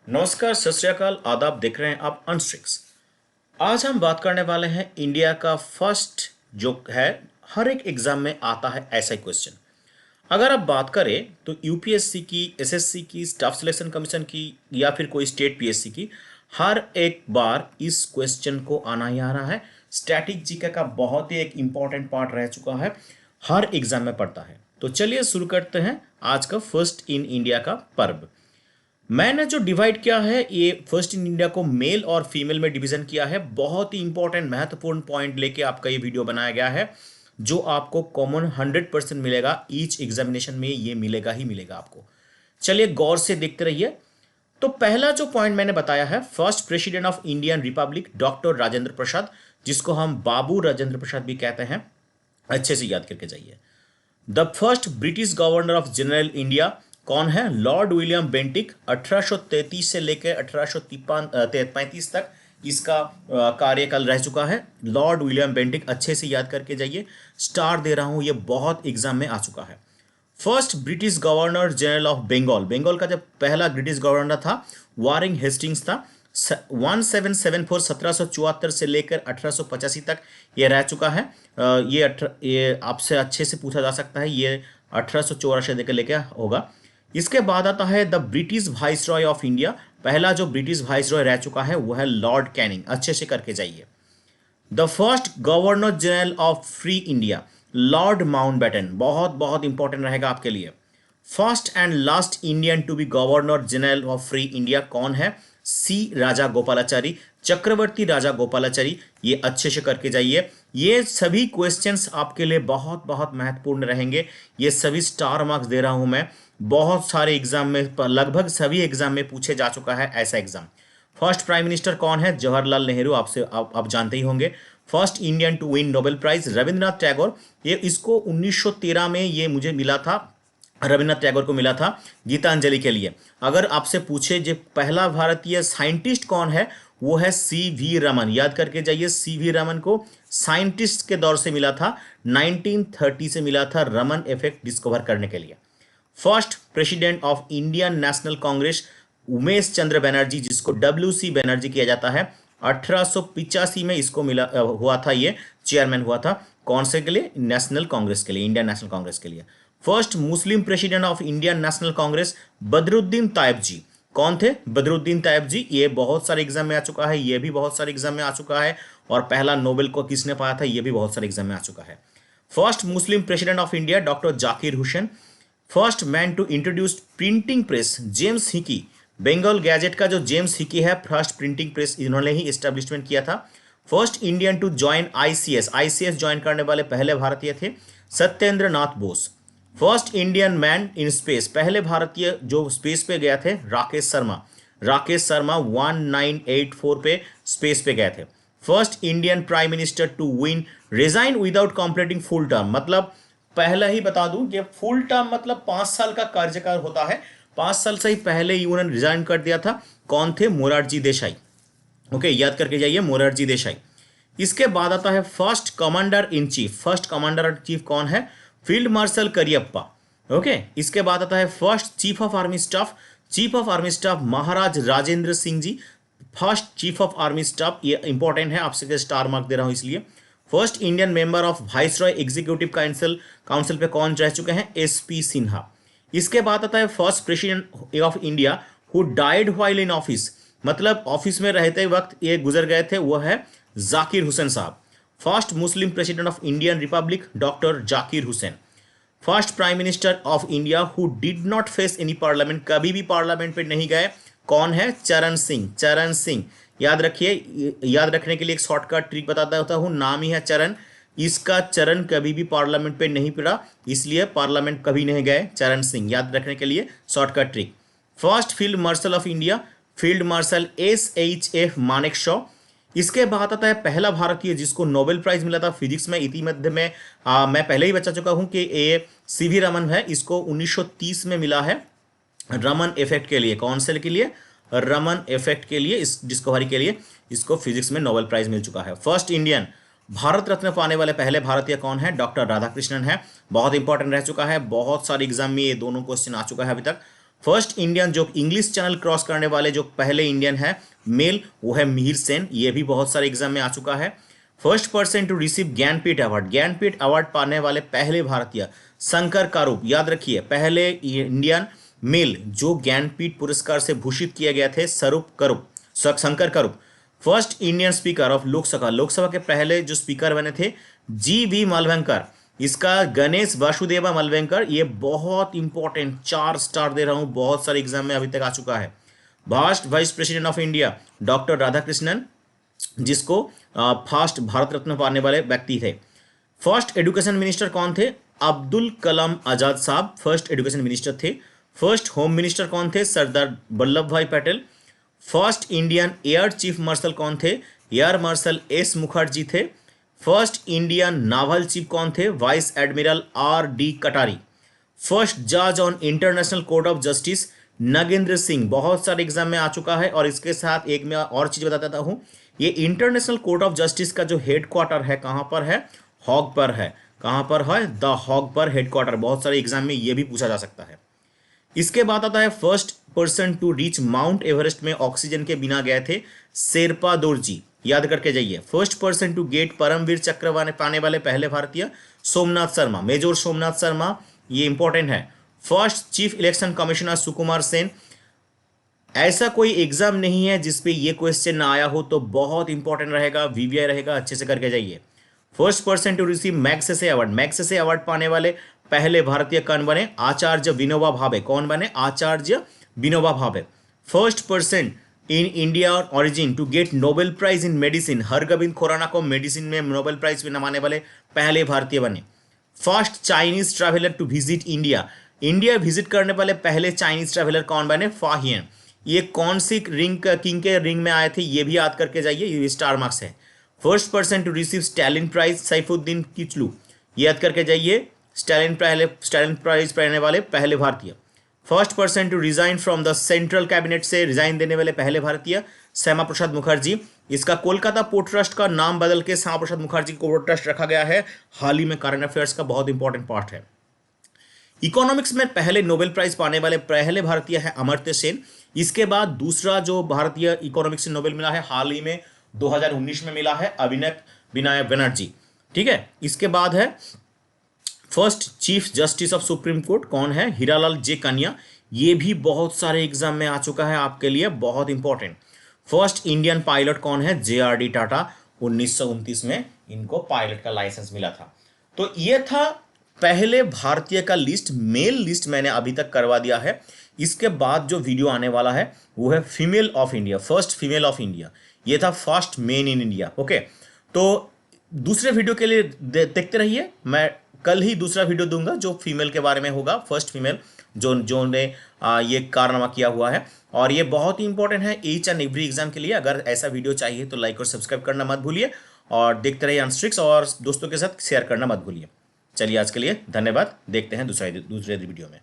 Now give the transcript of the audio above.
नमस्कार, सत श्री अकाल, आदाब। देख रहे हैं आप अनस्ट्रिक्स। आज हम बात करने वाले हैं इंडिया का फर्स्ट जो है, हर एक एग्जाम में आता है ऐसा ही क्वेश्चन। अगर आप बात करें तो यूपीएससी की, एसएससी की, स्टाफ सिलेक्शन कमीशन की या फिर कोई स्टेट पीएससी की, हर एक बार इस क्वेश्चन को आना ही आ रहा है। स्टैटिक जीके का बहुत ही एक इंपॉर्टेंट पार्ट रह चुका है, हर एग्जाम में पड़ता है। तो चलिए शुरू करते हैं आज का फर्स्ट इन इंडिया का पर्व। मैंने जो डिवाइड किया है, ये फर्स्ट इन इंडिया को मेल और फीमेल में डिवीजन किया है। बहुत ही इंपॉर्टेंट महत्वपूर्ण पॉइंट लेके आपका ये वीडियो बनाया गया है, जो आपको कॉमन 100% मिलेगा। ईच एग्जामिनेशन में ये मिलेगा ही मिलेगा आपको। चलिए गौर से देखते रहिए। तो पहला जो पॉइंट मैंने बताया है, first president of Indian republic doctor Rajendra Prasad, जिसको हम बाबू राजेंद्र प्रसाद भी कहते हैं। अच्छे से याद करके जाइए। The first British governor of general India कौन है? Lord William Bentinck. 1833 से लेकर 1835 तक इसका कार्यकाल रह चुका है। लॉर्ड विलियम बेंटिक, अच्छे से याद करके जाइए। स्टार दे रहा हूं, ये बहुत एग्जाम में आ चुका है। First British governor general of Bengal, Bengal का जब पहला ब्रिटिश गवर्नर था वारिंग हेस्टिंग्स था। 1774 1774 से लेकर 1885 तक ये रह चुका है। ये आपसे अच्छे से पूछा जा सकता है, ये 1884 देकर लेकर होगा। इसके बाद आता है the British vice Roy of India. पहला जो ब्रिटिश वाइस रॉय रह चुका है वो है लॉर्ड कैनिंग। अच्छे से करके जाइए। The first governor general of free India, lord Mountbatten. बहुत बहुत इंपॉर्टेंट रहेगा आपके लिए। First and last Indian to be governor general of free India कौन है? सी राजा गोपालाचारी, चक्रवर्ती राजा गोपालाचारी। ये अच्छे से करके जाइए। ये सभी क्वेश्चंस आपके लिए बहुत बहुत महत्वपूर्ण रहेंगे। ये सभी स्टार मार्क्स दे रहा हूं मैं। बहुत सारे एग्जाम में, लगभग सभी एग्जाम में पूछे जा चुका है ऐसा एग्जाम। फर्स्ट प्राइम मिनिस्टर कौन है? जवाहरलाल नेहरू। आप जानते ही होंगे। First Indian to win Nobel prize, Rabindranath Tagore. ये इसको 1913 में ये मुझे मिला था, रविन्द्रनाथ टैगोर को मिला था गीतांजलि के लिए। अगर आपसे पूछे जो पहला भारतीय साइंटिस्ट कौन है, वो है सी वी रमन। याद करके जाइए, सी वी रमन को साइंटिस्ट के दौर से मिला था, 1930 से मिला था रमन इफेक्ट डिस्कवर करने के लिए। First president of Indian National Congress Umesh Chandra Banerjee, जिसको WC बनर्जी किया जाता है। 1885 में इसको मिला हुआ था, ये चेयरमैन हुआ था। कौन से के लिए? नेशनल कांग्रेस के लिए, इंडियन नेशनल कांग्रेस के लिए। First Muslim president of Indian National Congress Badruddin Tyab ji. कौन थे? बदरुद्दीन तायब जी। ये बहुत सारे एग्जाम में आ चुका है, ये भी बहुत सारे एग्जाम में आ चुका है। और पहला नोबेल को किसने पाया था, ये भी बहुत सारे एग्जाम में आ चुका है। First Muslim president of India doctor Zakir Hussain. First man to introduce printing press James Hicky. Bengal gazette का जो जेम्स हिकी है, फर्स्ट प्रिंटिंग प्रेस इन्होंने ही एस्टेब्लिशमेंट किया था। First Indian to join ICS, ICS join करने वाले पहले भारतीय थे Satyendra Nath Bose. First Indian man in space, पहले भारतीय जो स्पेस पे गए थे राकेश शर्मा। राकेश शर्मा 1984 पे स्पेस पे गए थे। First Indian prime minister to win resign without completing full term, मतलब पहले ही बता दूं कि फुल टर्म मतलब 5 साल का कार्यकाल होता है। 5 साल से ही पहले ही उन्होंने रिजाइन कर दिया था। कौन थे? मोरारजी देसाई। ओके, याद करके जाइए, मोरारजी देसाई। इसके बाद आता है first commander in chief. First commander in chief कौन है? Field marshal Cariappa. ओके, इसके बाद आता है first chief of army staff. Chief of army staff Maharaj Rajendra Singh ji. First chief of army staff, ये इंपॉर्टेंट है, आपसे स्टार मार्क दे रहा हूं इसलिए। First Indian member of viceroy executive council पे कौन रह चुके हैं? SP सिन्हा। इसके बाद आता है first president of India who died while in office, मतलब ऑफिस में रहते वक्त ये गुजर गए थे, वो है जाकिर हुसैन साहब। First Muslim president of Indian republic doctor Zakir Hussain. First prime minister of India who did not face any parliament, कभी भी पार्लियामेंट पे नहीं गए, कौन है? चरण सिंह। चरण सिंह याद रखिए। याद रखने के लिए एक शॉर्टकट ट्रिक बताता होता हूँ, नाम ही है चरण। इसका चरण कभी भी पार्लियामेंट पे नहीं पड़ा, इसलिए पार्लियामेंट कभी नहीं गए। चरण सिंह याद रखने के लिए shortcut trick. First field marshal of India field marshal SHF Manekshaw. इसके बाद आता है पहला भारतीय जिसको नोबेल प्राइज मिला था फिजिक्स में। इतिमध्य में मैं पहले ही बता चुका हूं कि ये CV रमन है। इसको 1930 में मिला है रमन इफेक्ट के लिए। कौन से के लिए? रमन इफेक्ट के लिए, इस डिस्कवरी के लिए इसको फिजिक्स में नोबेल प्राइज मिल चुका है। फर्स्ट इंडियन भारत रत्न पाने वाले पहले भारतीय कौन है? डॉक्टर राधाकृष्णन है। बहुत इंपॉर्टेंट रह चुका है, बहुत सारे एग्जाम में ये दोनों क्वेश्चन आ चुका है अभी तक। फर्स्ट इंडियन जो इंग्लिश चैनल क्रॉस करने वाले जो पहले इंडियन है मेल, वो है मिहिर सेन, ये भी बहुत सारे एग्जाम में आ चुका है। First person to receive Jnanpith award, Jnanpith award पाने वाले पहले भारतीय शंकर कारुप, याद रखिए पहले इंडियन मेल जो ज्ञानपीठ पुरस्कार से भूषित किए गए थे, Shankar Kurup. First Indian speaker of Lok Sabha, Lok Sabha के पहले जो स्पीकर बने थे जी.वी. मालवंकर, इसका गणेश वासुदेवा मलवेंकर, ये बहुत इंपॉर्टेंट, 4 स्टार दे रहा हूं, बहुत सारे एग्जाम में अभी तक आ चुका है। First vice president of India doctor Radhakrishnan, जिसको फर्स्ट भारत रत्न पाने वाले व्यक्ति थे। फर्स्ट एजुकेशन मिनिस्टर कौन थे? अब्दुल कलाम आजाद साहब फर्स्ट एजुकेशन मिनिस्टर थे। फर्स्ट होम मिनिस्टर कौन थे? सरदार वल्लभ भाई Patel. First Indian air chief marshal कौन थे? एयर मार्शल एस मुखर्जी थे। फर्स्ट इंडियन नावल चीफ कौन थे? Vice admiral R.D. कटारी। फर्स्ट जज on international court of justice Nagendra Singh, बहुत सारे एग्जाम में आ चुका है। और इसके साथ एक मैं और चीज बता देता हूं, ये इंटरनेशनल कोर्ट ऑफ जस्टिस का जो हेडक्वार्टर है कहां पर है? हॉग पर है। कहां पर है? द हॉग पर हेडक्वार्टर। बहुत सारे एग्जाम में ये भी पूछा जा सकता है। इसके बाद आता है first person to reach Mount Everest में ऑक्सीजन के बिना गए थे, शेरपा दोरजी, याद करके जाइए। First person to get Paramvir Chakra पाने वाले पहले भारतीय सोमनाथ शर्मा, मेजर सोमनाथ शर्मा, ये इंपॉर्टेंट है। First chief election commissioner Sukumar Sen. ऐसा कोई एग्जाम नहीं है जिसपे ये क्वेश्चन ना आया हो, तो बहुत इंपॉर्टेंट रहेगा, वीवीआई रहेगा, अच्छे से करके जाइए। First person to receive Magsaysay award, Magsaysay award पाने वाले पहले भारतीय कौन बने? आचार्य विनोबा भावे। कौन बने? Acharya Vinoba Bhave. First person in India origin to get Nobel prize in medicine, Hargobind Khorana को मेडिसिन में नोबेल प्राइज नवाने वाले पहले भारतीय बने। First Chinese traveller to visit India, India विजिट करने वाले पहले चाइनीज ट्रैवलर कौन बने? फाहियन। ये कौन सी रिंग किंग के रिंग में आए थे, ये भी याद करके जाइए, ये स्टार मार्क्स है। First person to receive Stalin prize Saifuddin Kitchlew, ये याद करके जाइए, स्टैलिन प्राइज पाने वाले पहले भारतीय। First person to resign from the central cabinet, से रिजाइन देने वाले पहले भारतीय श्यामा प्रसाद मुखर्जी। इसका कोलकाता पोर्ट ट्रस्ट का नाम बदल के श्यामा प्रसाद मुखर्जी पोर्ट ट्रस्ट रखा गया है, हाल ही में करंट अफेयर्स का बहुत इंपॉर्टेंट पार्ट है। इकोनॉमिक्स में पहले नोबेल प्राइज पाने वाले पहले भारतीय है अमर्त्य सेन। इसके बाद दूसरा जो भारतीय इकोनॉमिक्स से नोबेल मिला है हाल ही में 2019 में मिला है, अभिनव विनायक बनर्जी। ठीक है, इसके बाद है first chief justice of supreme court, कौन है? हीरालाल जे कन्या। ये भी बहुत सारे एग्जाम में आ चुका है, आपके लिए बहुत इंपॉर्टेंट। फर्स्ट इंडियन पायलट कौन है? JRD टाटा, 1929 में इनको पायलट का लाइसेंस मिला था। तो ये था पहले भारतीय का लिस्ट, मेल लिस्ट मैंने अभी तक करवा दिया है। इसके बाद जो वीडियो आने वाला है वो है female of India, first female of India. ये था first main in India. Okay, तो दूसरे वीडियो के लिए देखते रहिए, मैं कल ही दूसरा वीडियो दूंगा जो फीमेल के बारे में होगा, फर्स्ट फीमेल जो ने ये कारनामा किया हुआ है। और ये बहुत ही इंपॉर्टेंट है ईच एंड एवरी एग्जाम के लिए। अगर ऐसा वीडियो चाहिए तो लाइक और सब्सक्राइब करना मत भूलिए, और देखते रहिए अनस्ट्रिक्स, और दोस्तों के साथ शेयर करना मत भूलिए। चलिए आज के लिए धन्यवाद, देखते हैं दूसरे वीडियो में।